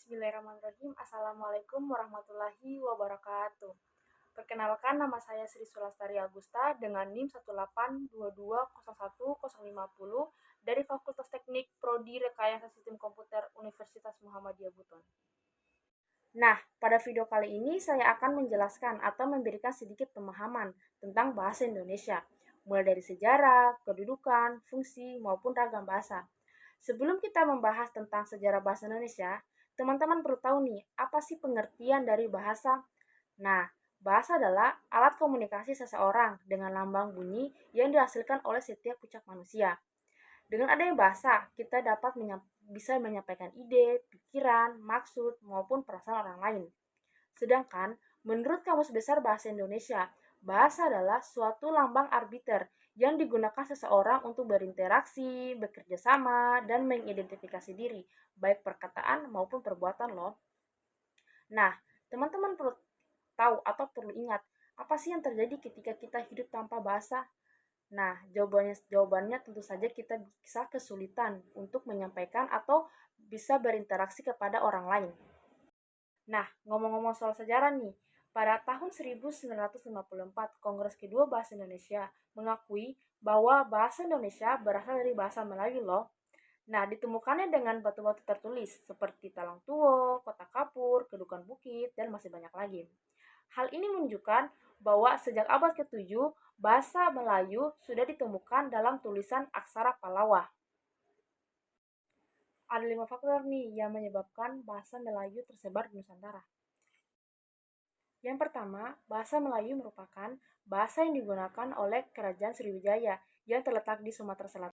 Bismillahirrahmanirrahim. Assalamualaikum warahmatullahi wabarakatuh. Perkenalkan, nama saya Sri Sulastari Agusta dengan NIM 182201050 dari Fakultas Teknik Prodi Rekayasa Sistem Komputer Universitas Muhammadiyah Buton. Nah, pada video kali ini saya akan menjelaskan atau memberikan sedikit pemahaman tentang bahasa Indonesia, mulai dari sejarah, kedudukan, fungsi, maupun ragam bahasa. Sebelum kita membahas tentang sejarah bahasa Indonesia, teman-teman perlu tahu nih, apa sih pengertian dari bahasa? Nah, bahasa adalah alat komunikasi seseorang dengan lambang bunyi yang dihasilkan oleh setiap ucap manusia. Dengan adanya bahasa, kita dapat bisa menyampaikan ide, pikiran, maksud, maupun perasaan orang lain. Sedangkan, menurut Kamus Besar Bahasa Indonesia, bahasa adalah suatu lambang arbiter yang digunakan seseorang untuk berinteraksi, bekerja sama, dan mengidentifikasi diri, baik perkataan maupun perbuatan loh. Nah, teman-teman perlu tahu atau perlu ingat, apa sih yang terjadi ketika kita hidup tanpa bahasa? Nah, jawabannya tentu saja kita bisa kesulitan untuk menyampaikan atau bisa berinteraksi kepada orang lain. Nah, ngomong-ngomong soal sejarah nih, pada tahun 1954, Kongres Kedua Bahasa Indonesia mengakui bahwa bahasa Indonesia berasal dari bahasa Melayu loh. Nah, ditemukannya dengan batu-batu tertulis seperti Talang Tuo, Kota Kapur, Kedukan Bukit, dan masih banyak lagi. Hal ini menunjukkan bahwa sejak abad ke-7, bahasa Melayu sudah ditemukan dalam tulisan aksara Palawa. Ada 5 faktor nih yang menyebabkan bahasa Melayu tersebar di Nusantara. Yang pertama, bahasa Melayu merupakan bahasa yang digunakan oleh Kerajaan Sriwijaya yang terletak di Sumatera Selatan.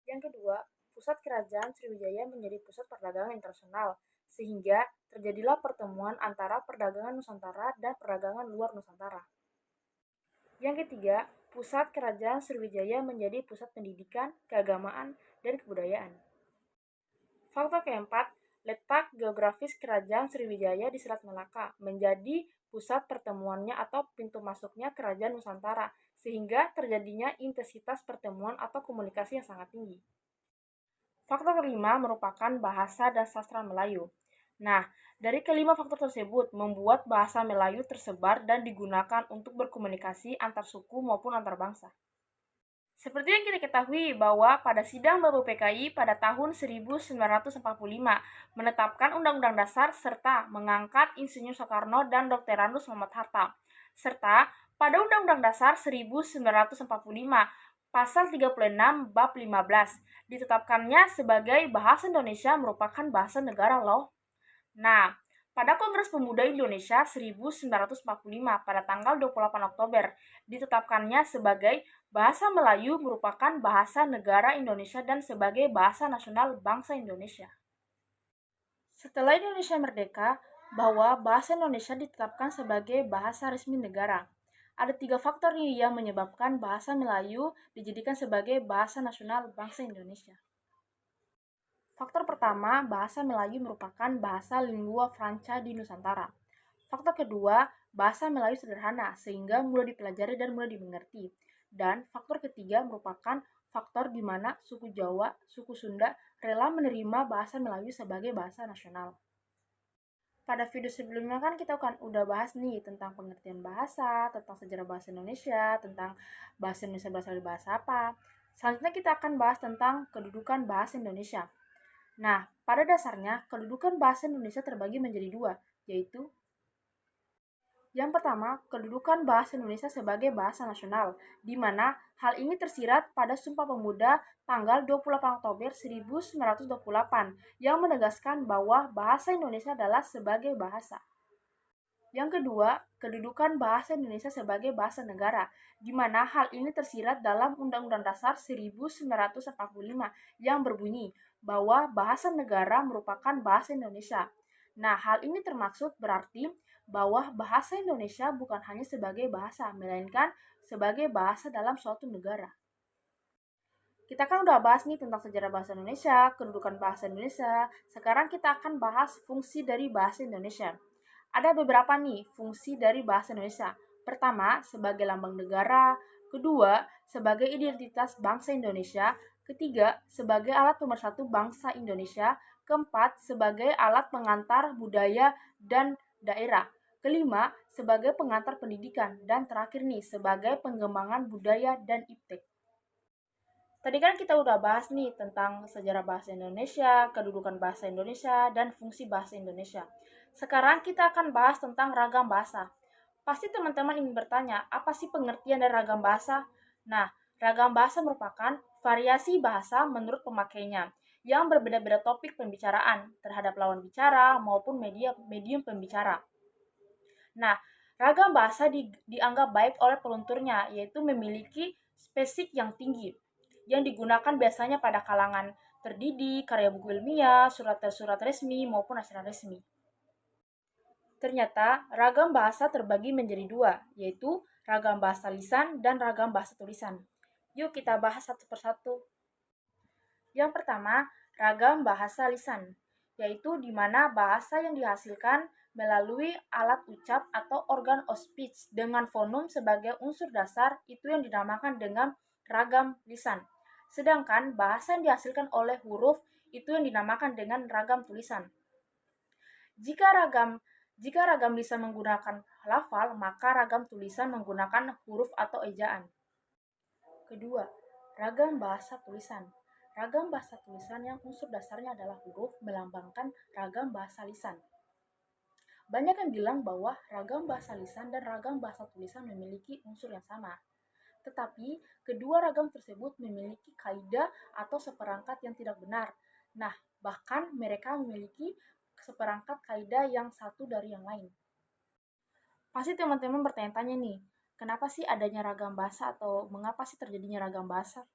Yang kedua, pusat Kerajaan Sriwijaya menjadi pusat perdagangan internasional, sehingga terjadilah pertemuan antara perdagangan Nusantara dan perdagangan luar Nusantara. Yang ketiga, pusat Kerajaan Sriwijaya menjadi pusat pendidikan, keagamaan, dan kebudayaan. Faktor keempat, letak geografis Kerajaan Sriwijaya di Selat Malaka menjadi pusat pertemuannya atau pintu masuknya Kerajaan Nusantara, sehingga terjadinya intensitas pertemuan atau komunikasi yang sangat tinggi. Faktor kelima merupakan bahasa dan sastra Melayu. Nah, dari kelima faktor tersebut membuat bahasa Melayu tersebar dan digunakan untuk berkomunikasi antar suku maupun antar bangsa. Seperti yang kita ketahui bahwa pada sidang Babu PKI pada tahun 1945 menetapkan Undang-Undang Dasar serta mengangkat Insinyur Soekarno dan Dr. Randus Muhammad Hatta. Serta pada Undang-Undang Dasar 1945 Pasal 36 Bab 15 ditetapkannya sebagai bahasa Indonesia merupakan bahasa negara loh. Nah, pada Kongres Pemuda Indonesia 1945 pada tanggal 28 Oktober ditetapkannya sebagai bahasa Melayu merupakan bahasa negara Indonesia dan sebagai bahasa nasional bangsa Indonesia. Setelah Indonesia merdeka, bahwa bahasa Indonesia ditetapkan sebagai bahasa resmi negara. Ada 3 faktor nih yang menyebabkan bahasa Melayu dijadikan sebagai bahasa nasional bangsa Indonesia. Faktor pertama, bahasa Melayu merupakan bahasa lingua franca di Nusantara. Faktor kedua, bahasa Melayu sederhana sehingga mudah dipelajari dan mudah dimengerti. Dan faktor ketiga merupakan faktor di mana suku Jawa, suku Sunda rela menerima bahasa Melayu sebagai bahasa nasional. Pada video sebelumnya kan kita udah bahas nih tentang pengertian bahasa, tentang sejarah bahasa Indonesia, tentang bahasa Indonesia berasal dari bahasa apa. Selanjutnya kita akan bahas tentang kedudukan bahasa Indonesia. Nah, pada dasarnya kedudukan bahasa Indonesia terbagi menjadi 2, yaitu yang pertama, kedudukan bahasa Indonesia sebagai bahasa nasional, di mana hal ini tersirat pada Sumpah Pemuda tanggal 28 Oktober 1928 yang menegaskan bahwa bahasa Indonesia adalah sebagai bahasa. Yang kedua, kedudukan bahasa Indonesia sebagai bahasa negara, di mana hal ini tersirat dalam Undang-Undang Dasar 1945 yang berbunyi bahwa bahasa negara merupakan bahasa Indonesia. Nah, hal ini termaksud berarti bahwa bahasa Indonesia bukan hanya sebagai bahasa, melainkan sebagai bahasa dalam suatu negara. Kita kan udah bahas nih tentang sejarah bahasa Indonesia, kedudukan bahasa Indonesia. Sekarang kita akan bahas fungsi dari bahasa Indonesia. Ada beberapa nih fungsi dari bahasa Indonesia. Pertama, sebagai lambang negara. Kedua, sebagai identitas bangsa Indonesia. Ketiga, sebagai alat pemersatu bangsa Indonesia. Keempat, sebagai alat pengantar budaya dan daerah. Kelima, sebagai pengantar pendidikan. Dan terakhir nih, sebagai pengembangan budaya dan iptek. Tadi kan kita udah bahas nih tentang sejarah bahasa Indonesia, kedudukan bahasa Indonesia, dan fungsi bahasa Indonesia. Sekarang kita akan bahas tentang ragam bahasa. Pasti teman-teman ingin bertanya, apa sih pengertian dari ragam bahasa? Nah, ragam bahasa merupakan variasi bahasa menurut pemakainya yang berbeda-beda topik pembicaraan terhadap lawan bicara maupun medium pembicara. Nah, ragam bahasa dianggap baik oleh pelunturnya, yaitu memiliki spesifik yang tinggi, yang digunakan biasanya pada kalangan terdidik, karya buku ilmiah, surat-surat resmi, maupun acara resmi. Ternyata, ragam bahasa terbagi menjadi dua, yaitu ragam bahasa lisan dan ragam bahasa tulisan. Yuk kita bahas satu persatu. Yang pertama, ragam bahasa lisan, yaitu di mana bahasa yang dihasilkan melalui alat ucap atau organ of speech dengan fonem sebagai unsur dasar itu yang dinamakan dengan ragam lisan. Sedangkan bahasa yang dihasilkan oleh huruf itu yang dinamakan dengan ragam tulisan. Jika ragam lisan menggunakan lafal, maka ragam tulisan menggunakan huruf atau ejaan. Kedua, ragam bahasa tulisan. Ragam bahasa tulisan yang unsur dasarnya adalah huruf melambangkan ragam bahasa lisan. Banyak yang bilang bahwa ragam bahasa lisan dan ragam bahasa tulisan memiliki unsur yang sama. Tetapi, kedua ragam tersebut memiliki kaidah atau seperangkat yang tidak benar. Nah, bahkan mereka memiliki seperangkat kaidah yang satu dari yang lain. Pasti teman-teman bertanya-tanya nih, kenapa sih adanya ragam bahasa atau mengapa sih terjadinya ragam bahasa?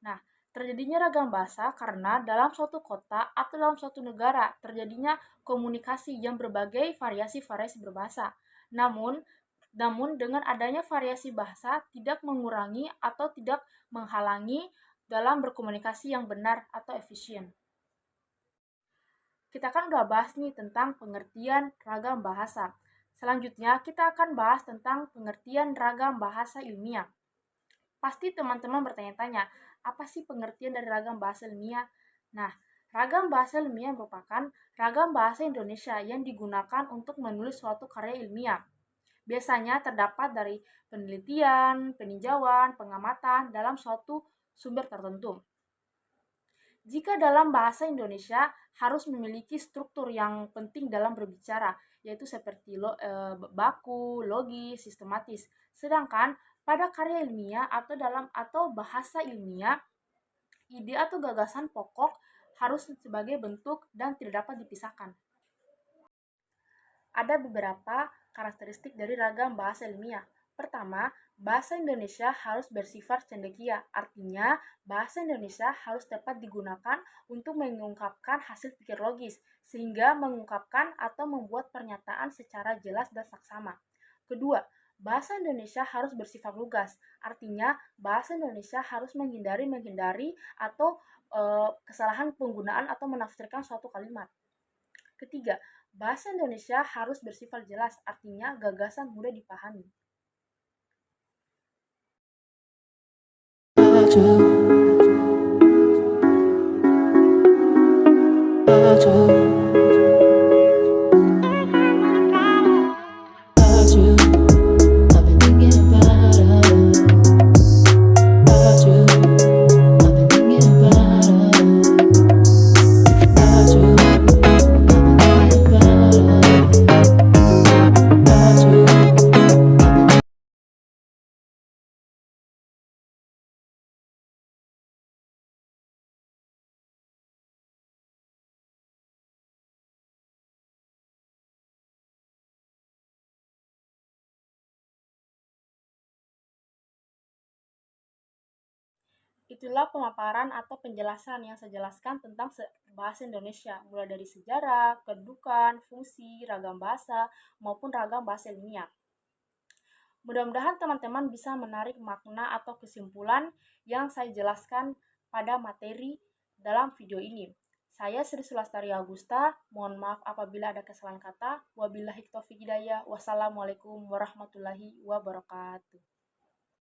Nah, terjadinya ragam bahasa karena dalam suatu kota atau dalam suatu negara terjadinya komunikasi yang berbagai variasi-variasi berbahasa. Namun dengan adanya variasi bahasa tidak mengurangi atau tidak menghalangi dalam berkomunikasi yang benar atau efisien. Kita kan udah bahas nih tentang pengertian ragam bahasa. Selanjutnya kita akan bahas tentang pengertian ragam bahasa ilmiah. Pasti teman-teman bertanya-tanya, apa sih pengertian dari ragam bahasa ilmiah? Nah, ragam bahasa ilmiah merupakan ragam bahasa Indonesia yang digunakan untuk menulis suatu karya ilmiah. Biasanya terdapat dari penelitian, peninjauan, pengamatan dalam suatu sumber tertentu. Jika dalam bahasa Indonesia harus memiliki struktur yang penting dalam berbicara, yaitu seperti baku, logis, sistematis. Sedangkan pada karya ilmiah atau bahasa ilmiah, ide atau gagasan pokok harus sebagai bentuk dan tidak dapat dipisahkan. Ada beberapa karakteristik dari ragam bahasa ilmiah. Pertama, bahasa Indonesia harus bersifat cendekia, artinya bahasa Indonesia harus dapat digunakan untuk mengungkapkan hasil pikir logis, sehingga mengungkapkan atau membuat pernyataan secara jelas dan saksama. Kedua, bahasa Indonesia harus bersifat lugas, artinya bahasa Indonesia harus menghindari atau kesalahan penggunaan atau menafsirkan suatu kalimat. Ketiga, bahasa Indonesia harus bersifat jelas, artinya gagasan mudah dipahami. Itulah pemaparan atau penjelasan yang saya jelaskan tentang bahasa Indonesia, mulai dari sejarah, kedudukan, fungsi, ragam bahasa, maupun ragam bahasa ilmiah. Mudah-mudahan teman-teman bisa menarik makna atau kesimpulan yang saya jelaskan pada materi dalam video ini. Saya Sri Sulastari Augusta, mohon maaf apabila ada kesalahan kata. Wabillahi taufiq hidayah. Wassalamualaikum warahmatullahi wabarakatuh.